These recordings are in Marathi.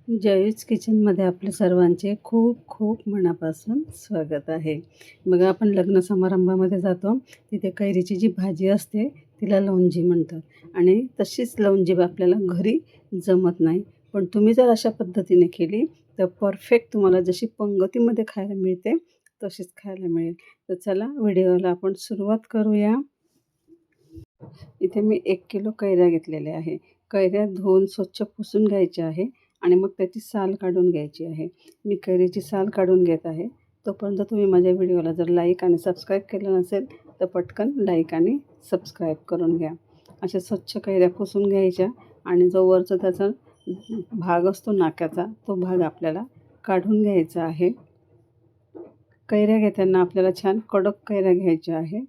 जयूज किचनमध्ये आपल्या सर्वांचे खूप खूप मनापासून स्वागत आहे. बघा, आपण लग्न समारंभामध्ये जातो, तिथे कैरीची जी भाजी असते तिला लोणची म्हणतात आणि तशीच लोणची आपल्याला घरी जमत नाही. पण तुम्ही जर अशा पद्धतीने केली तर परफेक्ट तुम्हाला जशी पंगतीमध्ये खायला मिळते तशीच खायला मिळेल. तर चला व्हिडिओला आपण सुरुवात करूया. इथे मी 1 किलो कैऱ्या घेतलेल्या आहे. कैऱ्या धुवून स्वच्छ पुसून घ्यायच्या आहे आणि मग त्याची साल काढून घ्यायची आहे. मी कैरीची साल काढून घेत आहे. तोपर्यंत तुम्ही माझ्या व्हिडिओला जर लाईक आणि सबस्क्राईब केलं नसेल तर पटकन लाईक आणि सबस्क्राईब करून घ्या. अशा स्वच्छ कैऱ्या पुसून घ्यायच्या आणि जो वरचा त्याचा भाग असतो नाकाचा तो भाग आपल्याला काढून घ्यायचा आहे. कैऱ्या घेताना आपल्याला छान कडक कैऱ्या घ्यायच्या आहे.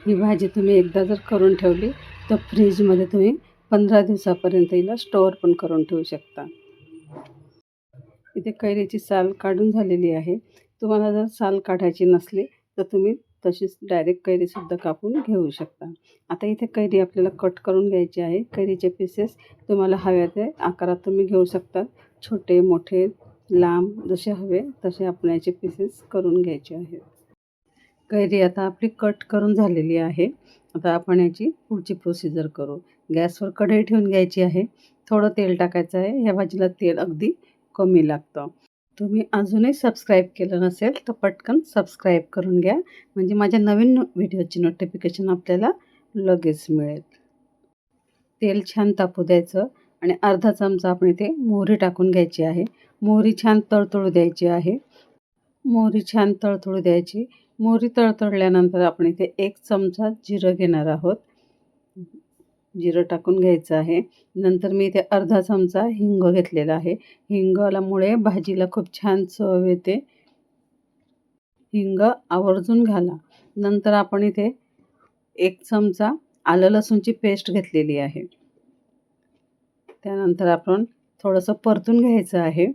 ही भाजी तुम्ही एकदा जर करून ठेवली तर फ्रीजमध्ये तुम्ही 15 दिवसापर्यंत हिला स्टोअर पण करून ठेवू शकता. इथे कैरीची साल काढून झालेली आहे. तुम्हाला जर साल काढायची नसली तर तुम्ही तशीच डायरेक्ट कैरीसुद्धा कापून घेऊ शकता. आता इथे कैरी आपल्याला कट करून घ्यायची आहे. कैरीचे पीसेस तुम्हाला हव्या ते आकारात तुम्ही घेऊ शकता. छोटे, मोठे, लांब जसे हवे तसे आपण याचे पीसेस करून घ्यायचे आहेत. कैरी आता आपली कट करून झालेली आहे. आता आपण याची पुढची प्रोसिजर करू. गॅसवर कढई ठेवून घ्यायची आहे. थोडं तेल टाकायचं आहे. ह्या भाजीला तेल अगदी कमी लागतं. तुम्ही अजूनही सबस्क्राईब केलं नसेल तर पटकन सबस्क्राईब करून घ्या, म्हणजे माझ्या नवीन व्हिडिओची नोटिफिकेशन आपल्याला लगेच मिळेल. तेल छान तापू द्यायचं आणि अर्धा चमचा आपण इथे मोहरी टाकून घ्यायची आहे. मोहरी छान तळतळू द्यायची आहे. मोहरी छान तळतळू द्यायची. मोहरी तळतळल्यानंतर आपण इथे 1 चमचा जिरं घेणार आहोत. जिरं टाकून घ्यायचं आहे. नंतर मी इथे अर्धा चमचा हिंग घेतलेला आहे. हिंगामुळे भाजीला खूप छान चव येते. हिंग आवर्जून घाला. नंतर आपण इथे 1 चमचा आलं लसूणची पेस्ट घेतलेली आहे. त्यानंतर आपण थोडंसं परतून घ्यायचं आहे.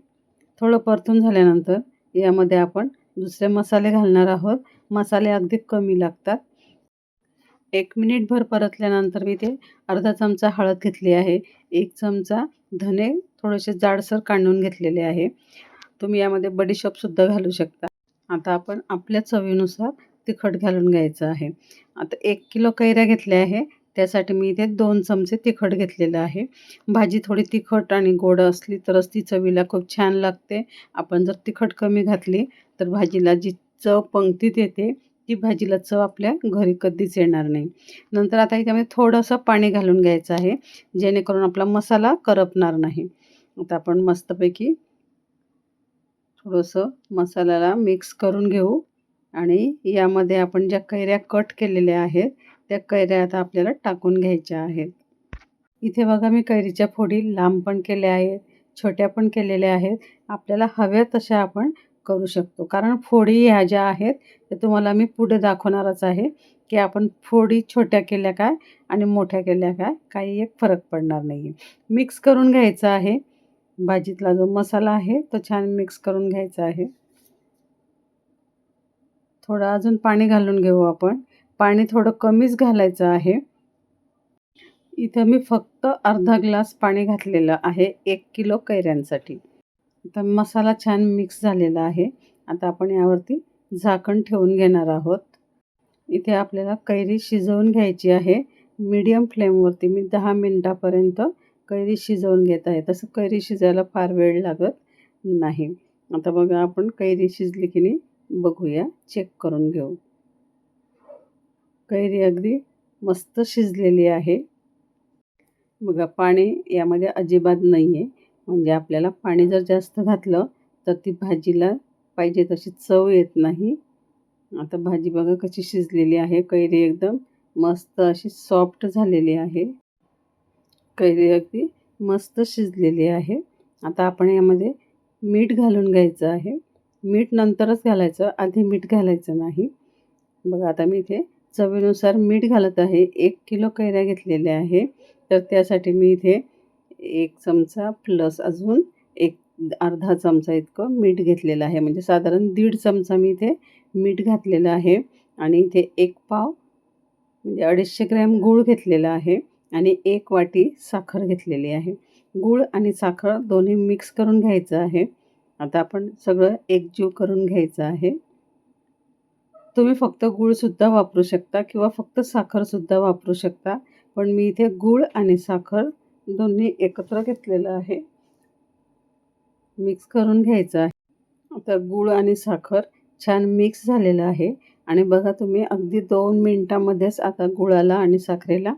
थोडं परतून झाल्यानंतर यामध्ये आपण दुसरे मसाले घालणार आहोत. मसाले अगदी कमी लागतात. 1 मिनिटभर परतल्यानंतर मी इथे अर्धा चमचा हळद घेतली आहे. 1 चमचा धने थोडेसे जाडसर काढून घेतलेले आहे. तुम्ही यामध्ये बडीशेपसुद्धा घालू शकता. आता आपण आपल्या चवीनुसार तिखट घालून घ्यायचं आहे. आता 1 किलो कैऱ्या घेतल्या आहे. त्यासाठी मी इथे 2 चमचे तिखट घेतलेलं आहे. भाजी थोडी तिखट आणि गोड असली तरच ती चवीला खूप छान लागते. आपण जर तिखट कमी घातली तर भाजीला जी चव पंगतीत येते ती भाजीला चव आपल्या घरी कधीच येणार नाही. नंतर आता याच्यामध्ये थोडंसं पाणी घालून घ्यायचं आहे, जेणेकरून आपला मसाला करपणार नाही. आता आपण मस्तपैकी थोडंसं मसाल्याला मिक्स करून घेऊ आणि यामध्ये आपण ज्या कैऱ्या कट केलेल्या आहेत त्या कैऱ्या आता आपल्याला टाकून घ्यायच्या आहेत. इथे बघा, मी कैरीच्या फोडी लांब पण केल्या आहेत, छोट्या पण केलेल्या आहेत. आपल्याला हव्या तशा आपण करू शकतो. कारण फोडी ह्या ज्या आहेत त्या तुम्हाला मी पुढे दाखवणारच आहे, की आपण फोडी छोट्या केल्या काय आणि मोठ्या केल्या काय, काही एक फरक पडणार नाही. मिक्स करून घ्यायचं आहे. भाजीतला जो मसाला आहे तो छान मिक्स करून घ्यायचा आहे. थोडं अजून पाणी घालून घेऊ आपण. पाणी थोडं कमीच घालायचं आहे. इथं मी फक्त अर्धा ग्लास पाणी घातलेलं आहे 1 किलो कैऱ्यांसाठी. आता मसाला छान मिक्स झालेला आहे. आता आपण यावरती झाकण ठेवून घेणार आहोत. इथे आपल्याला कैरी शिजवून घ्यायची आहे. मीडियम फ्लेमवरती मी 10 मिनिटापर्यंत कैरी शिजवून घेत आहे. तसं कैरी शिजायला फार वेळ लागत नाही. आता बघा, आपण कैरी शिजली की नाही बघूया, चेक करून घेऊ. कैरी अगदी मस्त शिजलेली आहे. बघा, पाणी यामध्ये अजिबात नाही आहे. म्हणजे आपल्याला पाणी जर जास्त घातलं तर ती भाजीला पाहिजे तशी चव येत नाही. आता भाजी बघा कशी शिजलेली आहे. कैरी एकदम मस्त अशी सॉफ्ट झालेली आहे. कैरी अगदी मस्त शिजलेली आहे. आता आपण यामध्ये मीठ घालून घ्यायचं आहे. मीठ नंतरच घालायचं, आधी मीठ घालायचं नाही. बघा, आता मी इथे चवीनुसार मीठ घालत आहे. 1 किलो कैऱ्या घेतलेल्या आहे. तर त्यासाठी मी इथे 1 चमचा प्लस अजून एक अर्धा चमचा इतकं मीठ घेतलेलं आहे. म्हणजे साधारण 1.5 चमचा मी इथे मीठ घातलेलं आहे. आणि इथे 1 पाव म्हणजे 250 ग्रॅम गूळ घेतलेला आहे आणि 1 वाटी साखर घेतलेली आहे. गूळ आणि साखर दोन्ही मिक्स करून घ्यायचं आहे. आता आपण सगळं एकजीव करून घ्यायचं आहे. तुम्ही फक्त गूळसुद्धा वापरू शकता किंवा फक्त साखरसुद्धा वापरू शकता. पण मी इथे गूळ आणि साखर दोन्ही एकत्र घेतलेलं आहे. मिक्स करून घ्यायचं आहे. आता गूळ आणि साखर छान मिक्स झालेलं आहे आणि बघा तुम्ही अगदी 2 मिनिटामध्येच आता गुळाला आणि साखरेला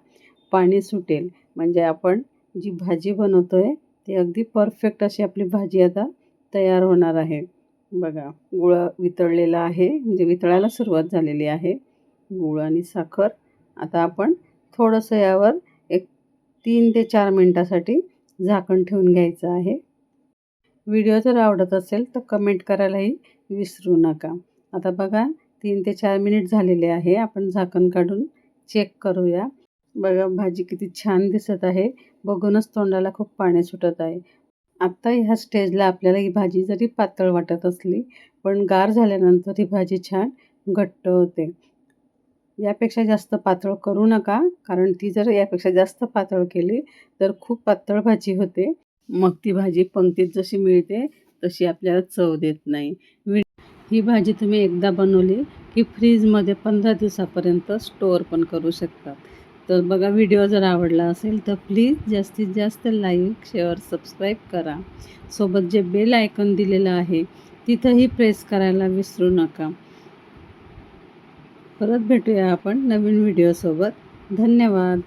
पाणी सुटेल. म्हणजे आपण जी भाजी बनवतोय ती अगदी परफेक्ट अशी आपली भाजी आता तयार होणार आहे. बघा गूळ वितळलेला आहे, म्हणजे वितळायला सुरुवात झालेली आहे. गूळ आणि साखर. आता आपण थोडंसं यावर एक 3 ते 4 मिनिटासाठी झाकण ठेवून घ्यायचं आहे. व्हिडिओ जर आवडत असेल तर कमेंट करायलाही विसरू नका. आता बघा 3 ते 4 मिनिट झालेले आहे. आपण झाकण काढून चेक करूया. बघा भाजी किती छान दिसत आहे. बघूनच तोंडाला खूप पाणी सुटत आहे. आत्ता ह्या स्टेजला आपल्याला ही भाजी जरी पातळ वाटत असली, पण गार झाल्यानंतर ही भाजी छान घट्ट होते. यापेक्षा जास्त पातळ करू नका, कारण ती जर यापेक्षा जास्त पातळ केली तर खूप पातळ भाजी होते. मग ती भाजी पंक्तीत जशी मिळते तशी आपल्याला चव देत नाही. ही भाजी तुम्ही एकदा बनवली की फ्रीजमध्ये 15 दिवसापर्यंत स्टोअर पण करू शकता. तर बघा व्हिडिओ जर आवडला असेल तर प्लीज जास्तीत जास्त लाईक, शेअर, सबस्क्राईब करा. सोबत जे बेल आयकॉन दिलेलं आहे तिथंही प्रेस करायला विसरू नका. परत भेटूया आपण नवीन व्हिडिओसोबत. धन्यवाद.